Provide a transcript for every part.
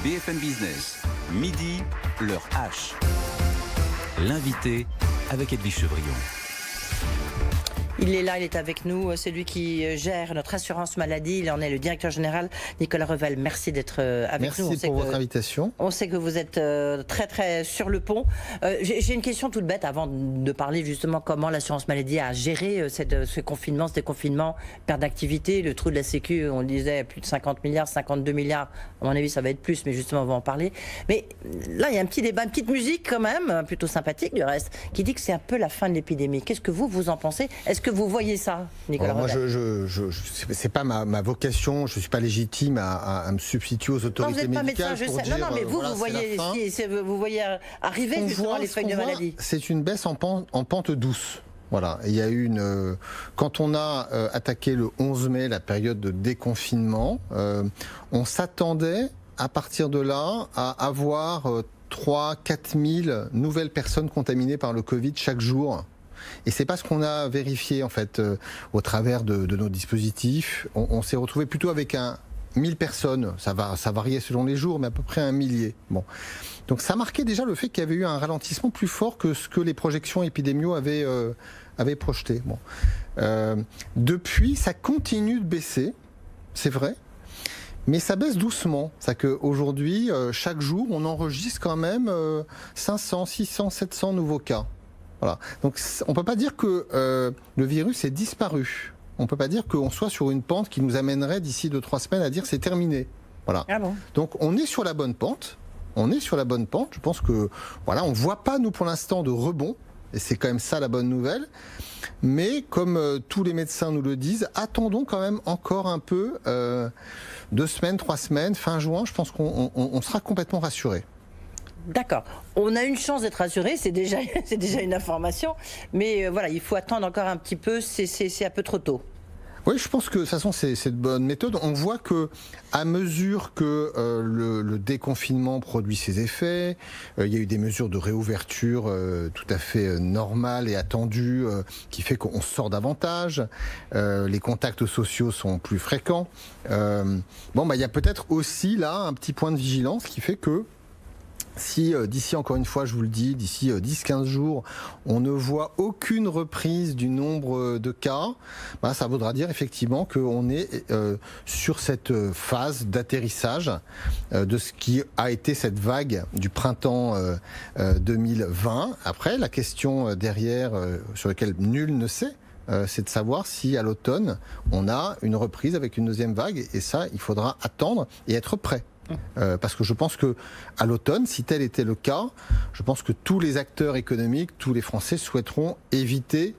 BFM Business, midi, l'heure H. L'invité avec Edwige Chevrillon. Il est là, il est avec nous, c'est lui qui gère notre assurance maladie, il en est le directeur général, Nicolas Revel. Merci d'être avec nous. Merci pour votre invitation. On sait que vous êtes très très sur le pont. J'ai une question toute bête avant de parler justement comment l'assurance maladie a géré ce confinement, ce déconfinement, perte d'activité, le trou de la Sécu, on disait plus de 50 milliards, 52 milliards, à mon avis ça va être plus, mais justement on va en parler. Mais là il y a un petit débat, une petite musique quand même, plutôt sympathique du reste, qui dit que c'est un peu la fin de l'épidémie. Qu'est-ce que vous en pensez? Est-ce que vous voyez ça, Nicolas Revel? Moi, c'est pas ma vocation. Je suis pas légitime à me substituer aux autorités médicales. Médecin, je sais. Non, mais vous, voilà, vous voyez arriver justement les feuilles de maladie. C'est une baisse en pente douce. Voilà. Il y a eu quand on a attaqué le 11 mai la période de déconfinement, on s'attendait à partir de là à avoir 3-4 000 nouvelles personnes contaminées par le Covid chaque jour. Et c'est pas ce qu'on a vérifié en fait au travers de nos dispositifs. On s'est retrouvé plutôt avec 1000 personnes. Ça variait selon les jours, mais à peu près 1 millier. Bon. Donc ça marquait déjà le fait qu'il y avait eu un ralentissement plus fort que ce que les projections épidémiaux avaient projeté. Bon. Depuis, ça continue de baisser, c'est vrai. Mais ça baisse doucement. C'est-à-dire qu'aujourd'hui, chaque jour, on enregistre quand même 500, 600, 700 nouveaux cas. Voilà. Donc on ne peut pas dire que le virus est disparu. On ne peut pas dire qu'on soit sur une pente qui nous amènerait d'ici 2-3 semaines à dire c'est terminé. Voilà. Ah bon. Donc on est sur la bonne pente. On est sur la bonne pente. Je pense que voilà, on ne voit pas nous pour l'instant de rebond. Et c'est quand même ça la bonne nouvelle. Mais comme tous les médecins nous le disent, attendons quand même encore un peu 2 semaines, 3 semaines, fin juin. Je pense qu'on sera complètement rassuré. D'accord. On a une chance d'être rassuré, c'est déjà une information. Mais voilà, il faut attendre encore un petit peu, c'est un peu trop tôt. Oui, je pense que de toute façon c'est de bonne méthode. On voit que à mesure que le déconfinement produit ses effets, il y a eu des mesures de réouverture tout à fait normales et attendues qui fait qu'on sort davantage. Les contacts sociaux sont plus fréquents. Il y a peut-être aussi là un petit point de vigilance qui fait que si d'ici, encore une fois, je vous le dis, d'ici 10-15 jours, on ne voit aucune reprise du nombre de cas, ça voudra dire effectivement qu'on est sur cette phase d'atterrissage de ce qui a été cette vague du printemps 2020. Après, la question derrière, sur laquelle nul ne sait, c'est de savoir si à l'automne, on a une reprise avec une deuxième vague. Et ça, il faudra attendre et être prêt. Parce que je pense que à l'automne, si tel était le cas, je pense que tous les acteurs économiques, tous les Français souhaiteront éviter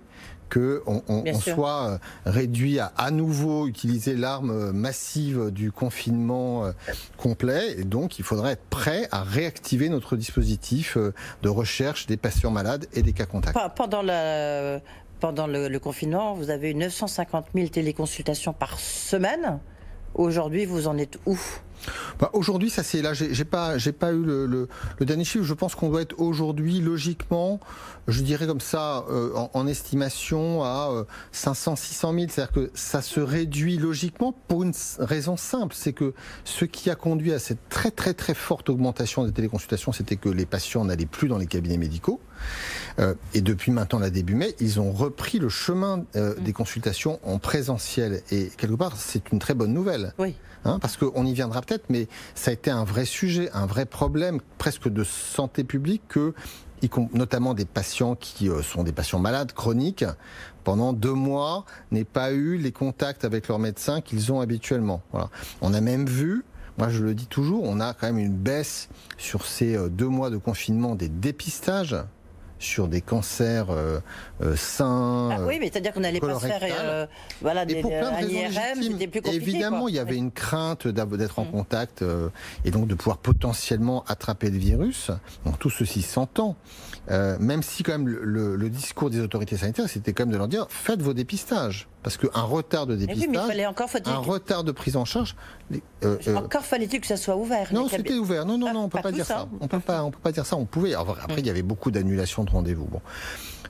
qu'on soit réduit à nouveau utiliser l'arme massive du confinement complet. Et donc, il faudrait être prêt à réactiver notre dispositif de recherche des patients malades et des cas contacts. Pendant le confinement, vous avez eu 950 000 téléconsultations par semaine. Aujourd'hui, vous en êtes où ? Aujourd'hui, ça c'est là. J'ai pas eu le dernier chiffre. Je pense qu'on doit être aujourd'hui logiquement, je dirais comme ça, en estimation à 500-600 000. C'est-à-dire que ça se réduit logiquement pour une raison simple, c'est que ce qui a conduit à cette très très très forte augmentation des téléconsultations, c'était que les patients n'allaient plus dans les cabinets médicaux. Et depuis maintenant la début mai, ils ont repris le chemin des consultations en présentiel. Et quelque part, c'est une très bonne nouvelle. Oui. Parce qu'on y viendra peut-être, mais ça a été un vrai sujet, un vrai problème presque de santé publique que, notamment des patients qui sont des patients malades chroniques, pendant 2 mois, n'aient pas eu les contacts avec leur médecin qu'ils ont habituellement. Voilà. On a même vu, moi je le dis toujours, on a quand même une baisse sur ces 2 mois de confinement des dépistages sur des cancers seins. Oui, mais c'est-à-dire qu'on n'allait pas se faire un IRM, c'était plus compliqué. Évidemment, il y avait une crainte d'être en contact et donc de pouvoir potentiellement attraper le virus. Donc tout ceci s'entend. Même si quand même le discours des autorités sanitaires, c'était quand même de leur dire faites vos dépistages. Parce qu'un retard de dépistage, un retard de prise en charge... encore fallait-il que ça soit ouvert. Non, c'était ouvert. Non, on ne peut pas dire ça. On peut pas dire ça. On pouvait. Après, il y avait beaucoup d'annulations de rendez-vous. Bon.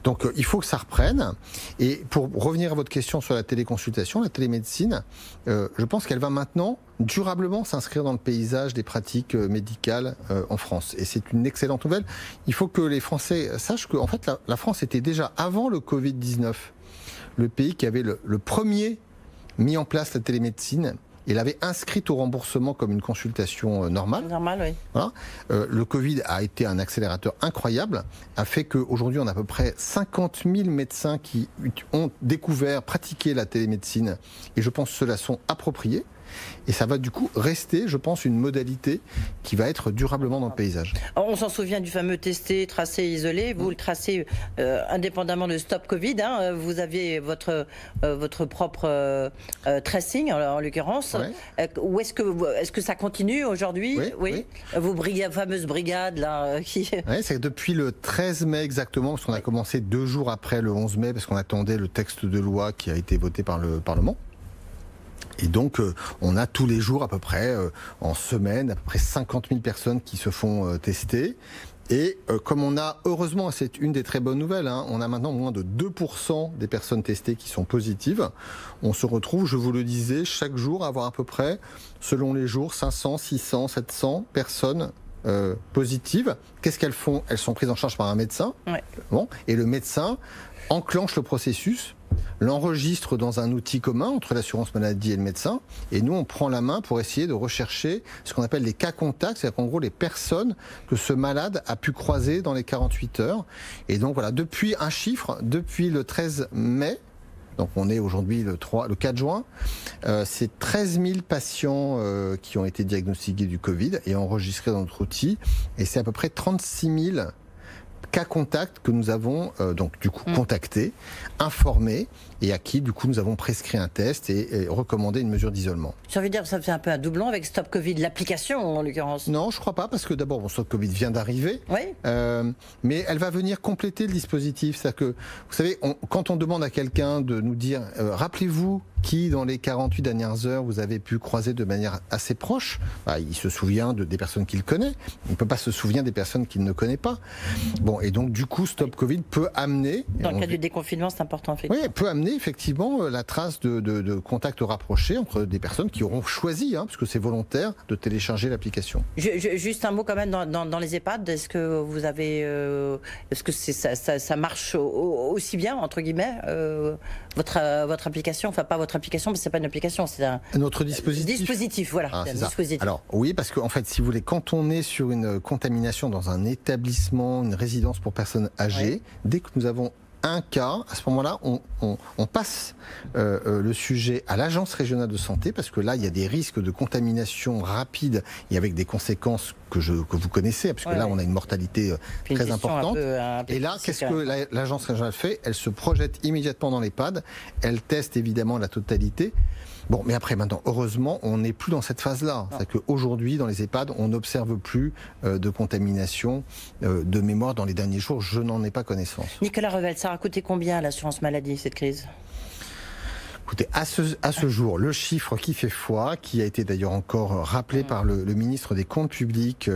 Donc il faut que ça reprenne. Et pour revenir à votre question sur la téléconsultation, la télémédecine, je pense qu'elle va maintenant durablement s'inscrire dans le paysage des pratiques médicales en France. Et c'est une excellente nouvelle. Il faut que les Français sachent qu'en fait la France était déjà, avant le Covid-19, le pays qui avait le premier mis en place la télémédecine. Il avait inscrit au remboursement comme une consultation normale. Normal, oui. Voilà. Le Covid a été un accélérateur incroyable, a fait qu'aujourd'hui on a à peu près 50 000 médecins qui ont découvert, pratiqué la télémédecine, et je pense que ceux-là sont appropriés. Et ça va du coup rester, je pense, une modalité qui va être durablement dans le paysage. On s'en souvient du fameux testé, tracé, isolé. Vous le tracez indépendamment de Stop Covid. Hein. Vous aviez votre propre tracing, en l'occurrence. Ouais. Est-ce que ça continue aujourd'hui? Oui. Vos fameuses brigades là qui... Oui, c'est depuis le 13 mai exactement, parce qu'on a commencé 2 jours après le 11 mai, parce qu'on attendait le texte de loi qui a été voté par le Parlement. Et donc, on a tous les jours à peu près, en semaine, à peu près 50 000 personnes qui se font tester. Et comme on a, heureusement, c'est une des très bonnes nouvelles, hein, on a maintenant moins de 2% des personnes testées qui sont positives. On se retrouve, je vous le disais, chaque jour à avoir à peu près, selon les jours, 500, 600, 700 personnes positives. Qu'est-ce qu'elles font? Elles sont prises en charge par un médecin. Ouais. Bon, et le médecin enclenche le processus, l'enregistre dans un outil commun entre l'assurance maladie et le médecin, et nous on prend la main pour essayer de rechercher ce qu'on appelle les cas contacts, c'est-à-dire qu'en gros les personnes que ce malade a pu croiser dans les 48 heures. Et donc voilà, depuis le 13 mai, donc on est aujourd'hui le 4 juin, c'est 13 000 patients qui ont été diagnostiqués du Covid et enregistrés dans notre outil, et c'est à peu près 36 000 cas contacts que nous avons donc du coup contactés, informés, et à qui du coup nous avons prescrit un test et recommandé une mesure d'isolement. Ça veut dire que ça fait un peu un doublon avec Stop Covid, l'application en l'occurrence? Non, je crois pas, parce que d'abord Stop Covid vient d'arriver, mais elle va venir compléter le dispositif. C'est-à-dire que, vous savez, quand on demande à quelqu'un de nous dire rappelez-vous qui dans les 48 dernières heures vous avez pu croiser de manière assez proche, il se souvient des personnes qu'il connaît, il ne peut pas se souvenir des personnes qu'il ne connaît pas. Bon, et donc du coup Stop Covid peut amener... Dans le cas du déconfinement, c'est important effectivement. Oui, peut amener effectivement la trace de contacts rapprochés entre des personnes qui auront choisi, parce que c'est volontaire, de télécharger l'application. Juste un mot quand même dans les EHPAD, est-ce que vous avez... est-ce que ça marche aussi bien, entre guillemets, votre application? Enfin, pas votre application, mais c'est pas une application, c'est notre dispositif. Dispositif, voilà. Ah, dispositif. Alors oui, parce qu'en fait, si vous voulez, quand on est sur une contamination dans un établissement, une résidence pour personnes âgées, dès que nous avons un cas, à ce moment-là, on passe le sujet à l'agence régionale de santé, parce que là, il y a des risques de contamination rapide et avec des conséquences que vous connaissez, parce que là, on a une mortalité très importante. Et là, qu'est-ce que l'agence régionale fait? Elle se projette immédiatement dans l'EHPAD, elle teste évidemment la totalité. Bon, mais après, maintenant, heureusement, on n'est plus dans cette phase-là. C'est-à-dire qu'aujourd'hui, dans les EHPAD, on n'observe plus de contamination de mémoire dans les derniers jours. Je n'en ai pas connaissance. Nicolas Revel, ça a coûté combien à l'assurance maladie, cette crise? Écoutez, à ce jour, le chiffre qui fait foi, qui a été d'ailleurs encore rappelé par le ministre des Comptes publics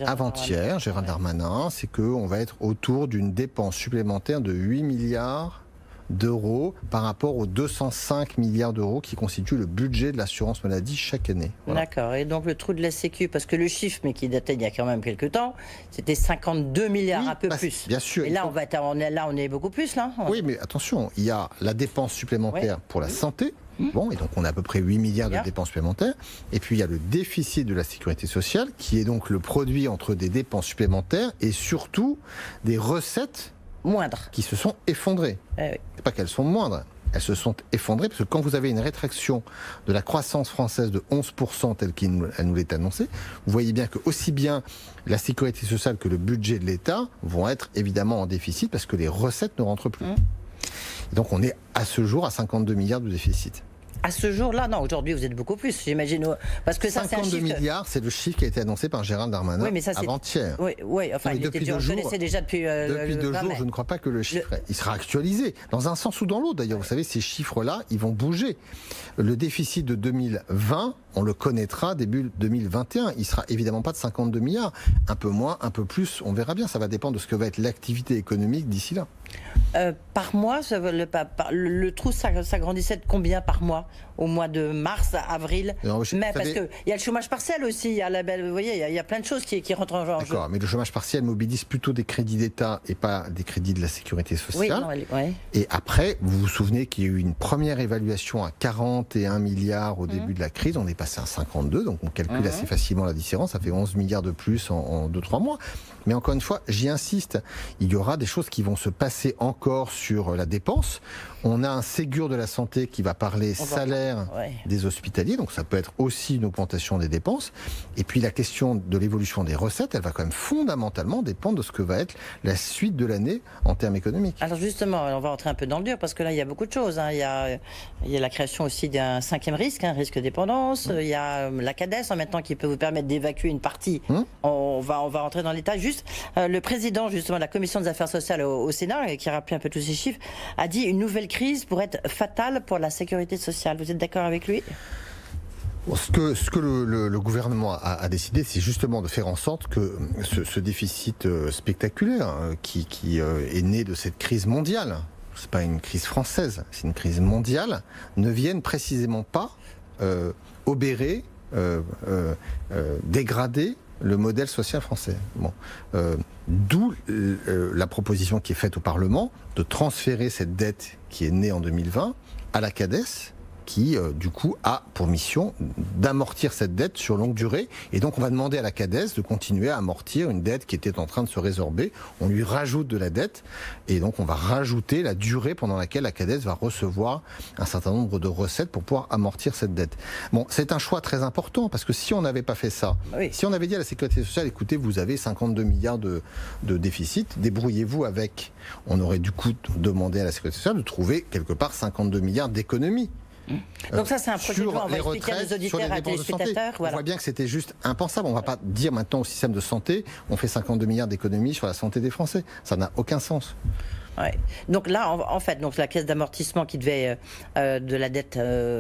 avant-hier, Gérald Darmanin, c'est qu'on va être autour d'une dépense supplémentaire de 8 milliards d'euros par rapport aux 205 milliards d'euros qui constituent le budget de l'assurance maladie chaque année. Voilà. D'accord. Et donc le trou de la Sécu, parce que le chiffre, mais qui datait il y a quand même quelques temps, c'était 52 milliards, un peu plus. Bien sûr. Et là, on est beaucoup plus, là. Oui, mais attention, il y a la dépense supplémentaire pour la santé. Bon, et donc on a à peu près 8 milliards de dépenses supplémentaires. Et puis il y a le déficit de la sécurité sociale, qui est donc le produit entre des dépenses supplémentaires et surtout des recettes moindres qui se sont effondrées. C'est pas qu'elles sont moindres, elles se sont effondrées, parce que quand vous avez une rétraction de la croissance française de 11% telle qu'elle nous l'est annoncée, vous voyez bien que aussi bien la sécurité sociale que le budget de l'État vont être évidemment en déficit, parce que les recettes ne rentrent plus. Et donc on est à ce jour à 52 milliards de déficit. À ce jour-là, non, aujourd'hui vous êtes beaucoup plus, j'imagine. Parce que ça, 52 milliards, c'est le chiffre qui a été annoncé par Gérald Darmanin avant-hier. Oui, enfin, on le connaissait déjà depuis depuis 2 jours, je ne crois pas que le chiffre, il sera actualisé, dans un sens ou dans l'autre. D'ailleurs, vous savez, ces chiffres-là, ils vont bouger. Le déficit de 2020 on le connaîtra début 2021. Il sera évidemment pas de 52 milliards. Un peu moins, un peu plus, on verra bien. Ça va dépendre de ce que va être l'activité économique d'ici là. Par mois, le trou s'agrandissait de combien par mois? Au mois de mars, avril, mai, parce qu'il y a le chômage partiel aussi, il y a vous voyez, il y a plein de choses qui rentrent en jeu. D'accord, mais le chômage partiel mobilise plutôt des crédits d'État et pas des crédits de la sécurité sociale. Oui, non, ouais. Et après, vous vous souvenez qu'il y a eu une première évaluation à 41 milliards au début de la crise, on est passé à 52, donc on calcule assez facilement la différence, ça fait 11 milliards de plus en 2-3 mois. Mais encore une fois, j'y insiste, il y aura des choses qui vont se passer encore sur la dépense. On a un Ségur de la santé qui va parler salaire des hospitaliers, donc ça peut être aussi une augmentation des dépenses. Et puis la question de l'évolution des recettes, elle va quand même fondamentalement dépendre de ce que va être la suite de l'année en termes économiques. Alors justement, on va rentrer un peu dans le dur, parce que là, il y a beaucoup de choses. Il y a la création aussi d'un 5e risque, un risque dépendance. Il y a la CADES en maintenant qui peut vous permettre d'évacuer une partie. On va rentrer dans l'état. Juste, le président justement de la Commission des affaires sociales au Sénat, qui a rappelé un peu tous ces chiffres, a dit une nouvelle crise pourrait être fatale pour la sécurité sociale. Vous êtes d'accord avec lui ? Ce que le gouvernement a décidé, c'est justement de faire en sorte que ce déficit spectaculaire qui est né de cette crise mondiale, c'est pas une crise française, c'est une crise mondiale, ne vienne précisément pas obérer, dégrader le modèle social français. D'où la proposition qui est faite au Parlement de transférer cette dette qui est née en 2020 à la CADES, qui, du coup, a pour mission d'amortir cette dette sur longue durée. Et donc, on va demander à la CADES de continuer à amortir une dette qui était en train de se résorber. On lui rajoute de la dette. Et donc, on va rajouter la durée pendant laquelle la CADES va recevoir un certain nombre de recettes pour pouvoir amortir cette dette. Bon, c'est un choix très important, parce que si on n'avait pas fait ça, si on avait dit à la Sécurité sociale, écoutez, vous avez 52 milliards de déficit, débrouillez-vous avec. On aurait du coup demandé à la Sécurité sociale de trouver quelque part 52 milliards d'économies. Donc ça, c'est un projet de loi, on va expliquer à nos auditeurs, à nos téléspectateurs. On voit bien que c'était juste impensable. On ne va pas dire maintenant au système de santé, on fait 52 milliards d'économies sur la santé des Français. Ça n'a aucun sens. Ouais. Donc là, en fait, donc la caisse d'amortissement qui devait de la dette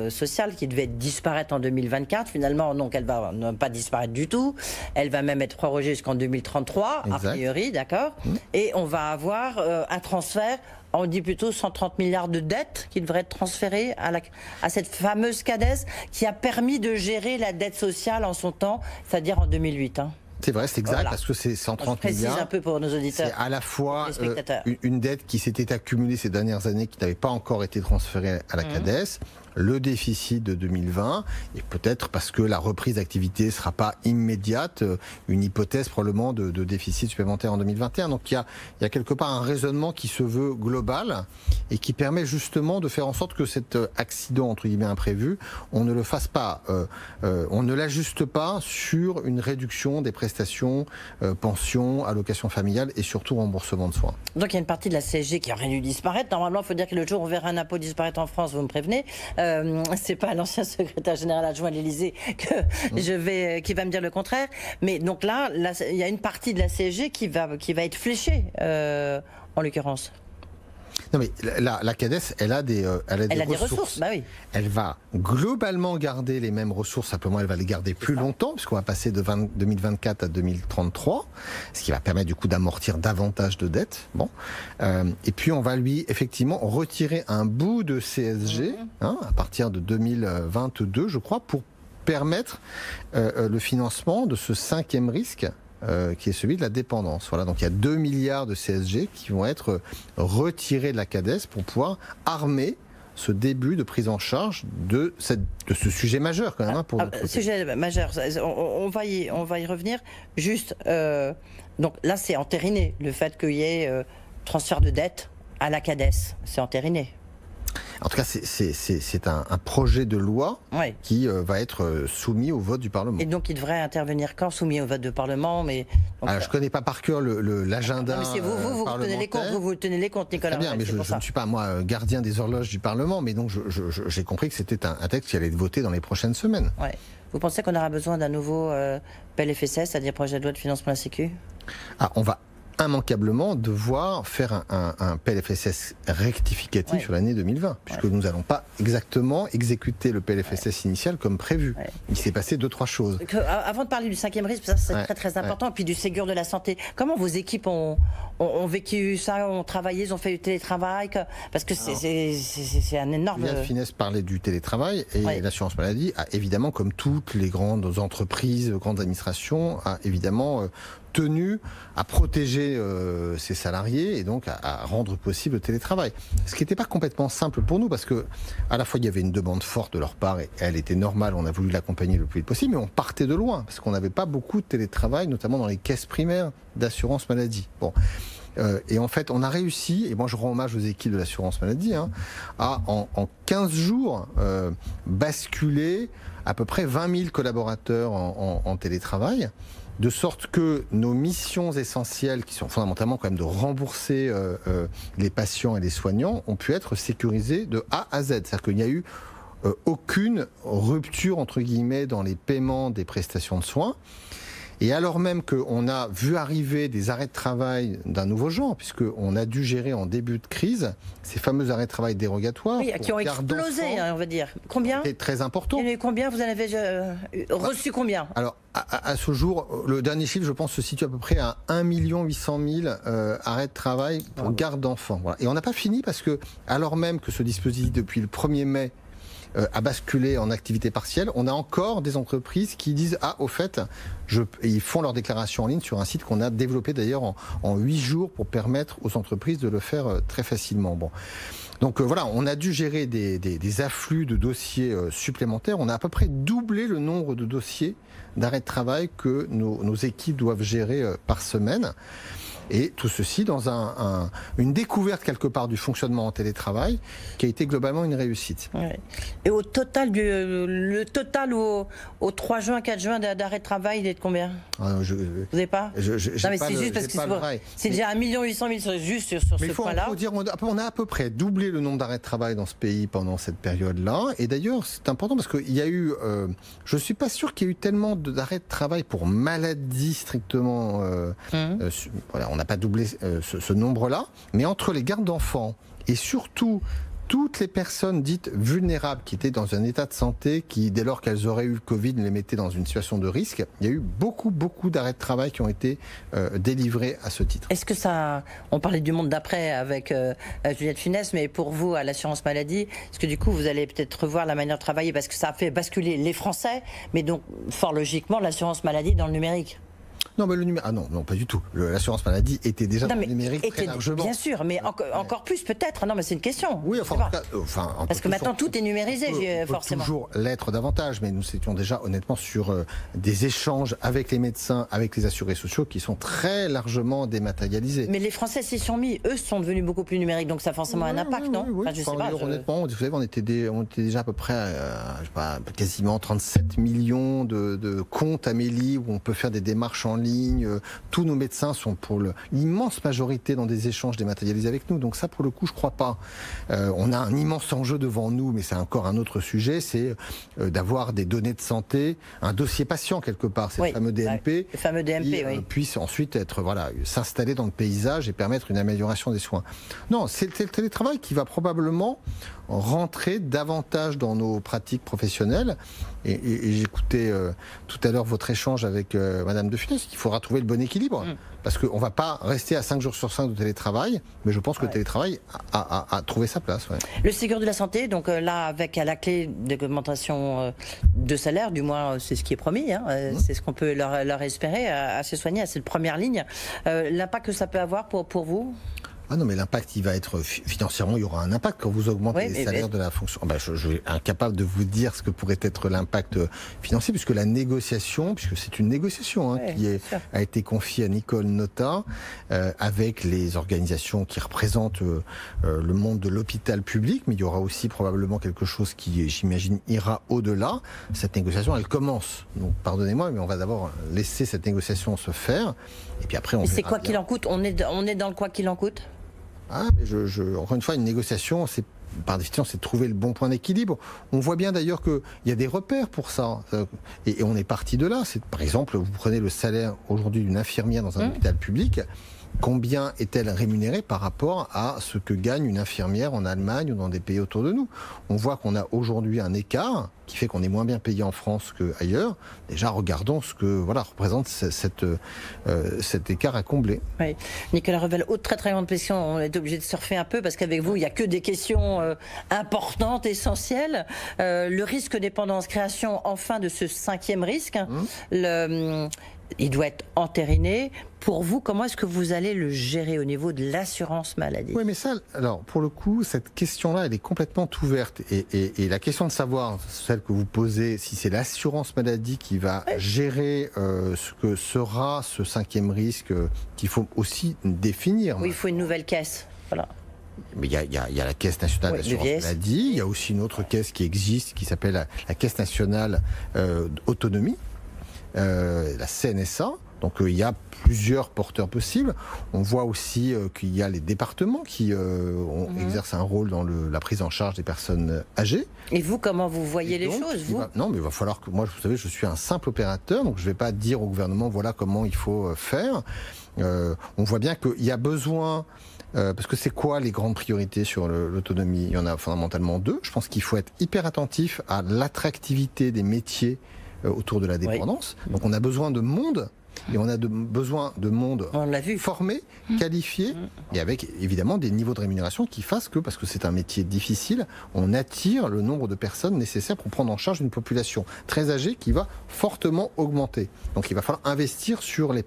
sociale qui devait disparaître en 2024, finalement, donc elle va ne pas disparaître du tout. Elle va même être prorogée jusqu'en 2033, a priori, d'accord. Et on va avoir un transfert. On dit plutôt 130 milliards de dettes qui devraient être transférées à cette fameuse CADES qui a permis de gérer la dette sociale en son temps, c'est-à-dire en 2008. C'est vrai, c'est exact, parce que c'est 130 milliards. Je précise un peu pour nos auditeurs. C'est à la fois une dette qui s'était accumulée ces dernières années, qui n'avait pas encore été transférée à la CADES, le déficit de 2020, et peut-être parce que la reprise d'activité ne sera pas immédiate, une hypothèse probablement de déficit supplémentaire en 2021. Donc il y a quelque part un raisonnement qui se veut global et qui permet justement de faire en sorte que cet accident, entre guillemets, imprévu, on ne le fasse pas, on ne l'ajuste pas sur une réduction des prestations, pensions, allocations familiales et surtout remboursement de soins. Donc il y a une partie de la CSG qui aurait dû disparaître. Normalement, il faut dire que le jour où on verra un impôt disparaître en France, vous me prévenez. C'est pas l'ancien secrétaire général adjoint à l'Élysée qui va me dire le contraire. Mais donc là, il y a une partie de la CSG qui va être fléchée, en l'occurrence. Non mais la CADES, elle a des ressources. Bah oui. Elle va globalement garder les mêmes ressources, simplement elle va les garder plus longtemps, puisqu'on va passer de 2024 à 2033, ce qui va permettre du coup d'amortir davantage de dettes. Bon. Et puis on va lui effectivement retirer un bout de CSG à partir de 2022, je crois, pour permettre le financement de ce 5e risque, qui est celui de la dépendance. Voilà, donc il y a 2 milliards de CSG qui vont être retirés de la CADES pour pouvoir armer ce début de prise en charge de ce sujet majeur quand même. Sujet majeur, on va y revenir. Juste, donc là c'est entériné, le fait qu'il y ait transfert de dette à la CADES, c'est entériné. En tout cas, c'est un projet de loi qui va être soumis au vote du Parlement. Et donc, il devrait intervenir quand soumis au vote du Parlement, mais donc, je ne connais pas par cœur l'agenda vous tenez les comptes, vous tenez les comptes, Nicolas. Très bien, mais je ne suis pas, moi, gardien des horloges du Parlement, mais donc j'ai compris que c'était un texte qui allait être voté dans les prochaines semaines. Ouais. Vous pensez qu'on aura besoin d'un nouveau PLFSS, c'est-à-dire projet de loi de financement de la Sécu ? On va immanquablement devoir faire un PLFSS rectificatif sur l'année 2020, puisque nous n'allons pas exactement exécuter le PLFSS initial comme prévu. Il s'est passé 2-3 choses. Avant de parler du 5e risque, ça c'est très très important, et puis du Ségur de la santé, comment vos équipes ont vécu ça, ont travaillé, ils ont fait du télétravail, parce que c'est un énorme... Julien de Finesse parlait du télétravail, et l'assurance maladie a évidemment, comme toutes les grandes entreprises, grandes administrations, a évidemment tenu à protéger ses salariés et donc à rendre possible le télétravail. Ce qui n'était pas complètement simple pour nous, parce que à la fois il y avait une demande forte de leur part et elle était normale, on a voulu l'accompagner le plus vite possible, mais on partait de loin, parce qu'on n'avait pas beaucoup de télétravail, notamment dans les caisses primaires d'assurance maladie. Bon. Et en fait, on a réussi, et moi je rends hommage aux équipes de l'assurance maladie, à en 15 jours basculer à peu près 20 000 collaborateurs en télétravail, de sorte que nos missions essentielles, qui sont fondamentalement quand même de rembourser les patients et les soignants, ont pu être sécurisées de A à Z. C'est-à-dire qu'il n'y a eu aucune rupture, entre guillemets, dans les paiements des prestations de soins. Et alors même qu'on a vu arriver des arrêts de travail d'un nouveau genre, puisqu'on a dû gérer en début de crise ces fameux arrêts de travail dérogatoires. Oui, qui ont explosé, on va dire. Combien ? C'est très important. Il y en a eu combien ? Vous en avez reçu combien ? Alors, à ce jour, le dernier chiffre, je pense, se situe à peu près à 1 800 000 arrêts de travail pour garde d'enfants. Voilà. Et on n'a pas fini, parce que, alors même que ce dispositif, depuis le 1er mai, a basculé en activité partielle, on a encore des entreprises qui disent au fait, ils font leur déclaration en ligne sur un site qu'on a développé d'ailleurs en 8 jours pour permettre aux entreprises de le faire très facilement. Bon. Donc voilà, on a dû gérer des afflux de dossiers supplémentaires. On a à peu près doublé le nombre de dossiers d'arrêt de travail que nos équipes doivent gérer par semaine. Et tout ceci dans une découverte quelque part du fonctionnement en télétravail qui a été globalement une réussite. Ouais. Et au total, le total au 3 juin, 4 juin d'arrêt de travail, il est de combien ? Vous n'avez pas ? Non mais c'est juste parce que c'est déjà 1 800 000 juste sur ce point-là. On a à peu près doublé le nombre d'arrêts de travail dans ce pays pendant cette période-là. Et d'ailleurs, c'est important parce qu'il y a eu... je ne suis pas sûr qu'il y ait eu tellement d'arrêts de travail pour maladie strictement... voilà, on n'a pas doublé ce nombre-là, mais entre les gardes d'enfants et surtout toutes les personnes dites vulnérables qui étaient dans un état de santé qui, dès lors qu'elles auraient eu le Covid, les mettaient dans une situation de risque, il y a eu beaucoup d'arrêts de travail qui ont été délivrés à ce titre. Est-ce que ça... On parlait du monde d'après avec Juliette Finesse, mais pour vous, à l'assurance maladie, est-ce que du coup, vous allez peut-être revoir la manière de travailler parce que ça a fait basculer les Français, mais donc, fort logiquement, l'assurance maladie dans le numérique ? Non, mais le numérique... Ah non, pas du tout. L'assurance maladie était déjà dans le numérique très largement. Bien sûr, mais encore plus peut-être. Non, mais c'est une question. Oui, parce que maintenant tout est numérisé, forcément. On peut toujours l'être davantage, mais nous étions déjà honnêtement sur des échanges avec les médecins, avec les assurés sociaux qui sont très largement dématérialisés. Mais les Français s'y sont mis. Eux sont devenus beaucoup plus numériques, donc ça a forcément un impact, non ? Oui, je sais pas, honnêtement, vous savez, on était déjà à peu près je sais pas, quasiment 37 millions de comptes Amélie où on peut faire des démarches en ligne. Tous nos médecins sont pour l'immense majorité dans des échanges dématérialisés avec nous. Donc ça, pour le coup, je crois pas. On a un immense enjeu devant nous, mais c'est encore un autre sujet, c'est d'avoir des données de santé, un dossier patient quelque part, c'est le fameux DMP, le fameux DMP qui puisse ensuite s'installer dans le paysage et permettre une amélioration des soins. Non, c'est le télétravail qui va probablement rentrer davantage dans nos pratiques professionnelles. Et j'écoutais tout à l'heure votre échange avec Madame de Finesse, qu'il faudra trouver le bon équilibre. Parce qu'on ne va pas rester à 5 jours sur 5 de télétravail, mais je pense que le télétravail a trouvé sa place. Ouais. Le Ségur de la santé, donc là, avec à la clé d'augmentation de salaire, du moins c'est ce qui est promis, c'est ce qu'on peut leur espérer à se soigner, c'est la première ligne. L'impact que ça peut avoir pour vous ? Ah non, mais l'impact, il va être financièrement, il y aura un impact quand vous augmentez les salaires de la fonction. Je suis incapable de vous dire ce que pourrait être l'impact financier, puisque la négociation, puisque c'est une négociation a été confiée à Nicole Notat avec les organisations qui représentent le monde de l'hôpital public, mais il y aura aussi probablement quelque chose qui, j'imagine, ira au-delà. Cette négociation, elle commence. Donc, pardonnez-moi, mais on va d'abord laisser cette négociation se faire, et puis après on verra. C'est quoi qu'il en coûte ? On est dans le quoi qu'il en coûte ? Encore une fois, une négociation, par définition, c'est de trouver le bon point d'équilibre. On voit bien d'ailleurs qu'il y a des repères pour ça. Et on est parti de là. Par exemple, vous prenez le salaire aujourd'hui d'une infirmière dans un hôpital public, combien est-elle rémunérée par rapport à ce que gagne une infirmière en Allemagne ou dans des pays autour de nous? On voit qu'on a aujourd'hui un écart qui fait qu'on est moins bien payé en France qu'ailleurs. Déjà, regardons ce que représente cet écart à combler. Oui. Nicolas Revel, autre très grande question, on est obligé de surfer un peu parce qu'avec vous, il n'y a que des questions importantes, essentielles. Le risque dépendance, création enfin de ce 5e risque, il doit être entériné. Pour vous, comment est-ce que vous allez le gérer au niveau de l'assurance maladie? Oui, mais ça, alors, pour le coup, cette question-là, elle est complètement ouverte. Et la question de savoir, celle que vous posez, si c'est l'assurance maladie qui va gérer ce que sera ce 5e risque, qu'il faut aussi définir. Oui, il faut une nouvelle caisse. Voilà. Mais il y a la Caisse nationale d'assurance maladie, il y a aussi une autre caisse qui existe, qui s'appelle la Caisse nationale autonomie, la CNSA. Donc il y a plusieurs porteurs possibles. On voit aussi qu'il y a les départements qui exercent un rôle dans la prise en charge des personnes âgées. Et vous, comment vous voyez les choses, vous? Non, mais il va falloir que... Moi, vous savez, je suis un simple opérateur, donc je ne vais pas dire au gouvernement, voilà comment il faut faire. On voit bien qu'il y a besoin... parce que c'est quoi les grandes priorités sur l'autonomie? Il y en a fondamentalement 2. Je pense qu'il faut être hyper attentif à l'attractivité des métiers autour de la dépendance. Oui. Donc on a besoin de monde. Et on a besoin de monde formé, qualifié, et avec évidemment des niveaux de rémunération qui fassent que, parce que c'est un métier difficile, on attire le nombre de personnes nécessaires pour prendre en charge une population très âgée qui va fortement augmenter. Donc il va falloir investir sur les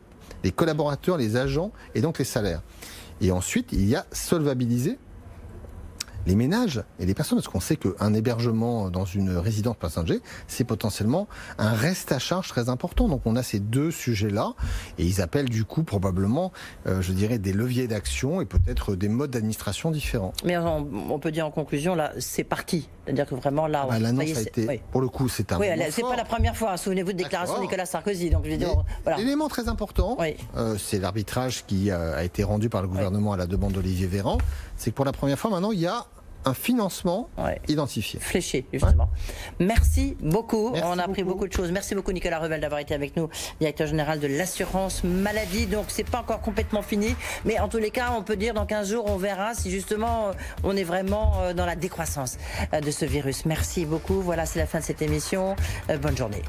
collaborateurs, les agents et donc les salaires. Et ensuite, il y a solvabiliser les ménages et les personnes, parce qu'on sait qu'un hébergement dans une résidence personnes âgées, c'est potentiellement un reste à charge très important. Donc on a ces 2 sujets-là, et ils appellent du coup probablement, je dirais, des leviers d'action et peut-être des modes d'administration différents. Mais on peut dire en conclusion, là, c'est parti. C'est-à-dire que vraiment, là... l'annonce a été, pour le coup, c'est un moment c'est pas la première fois, souvenez-vous de déclaration de Nicolas Sarkozy. Donc, l'élément très important, c'est l'arbitrage qui a été rendu par le gouvernement à la demande d'Olivier Véran, c'est que pour la première fois, maintenant, il y a un financement identifié. Fléché, justement. Merci beaucoup. On a appris beaucoup de choses. Merci beaucoup, Nicolas Revel, d'avoir été avec nous, directeur général de l'assurance maladie. Donc, c'est pas encore complètement fini. Mais en tous les cas, on peut dire dans 15 jours, on verra si justement on est vraiment dans la décroissance de ce virus. Merci beaucoup. Voilà, c'est la fin de cette émission. Bonne journée.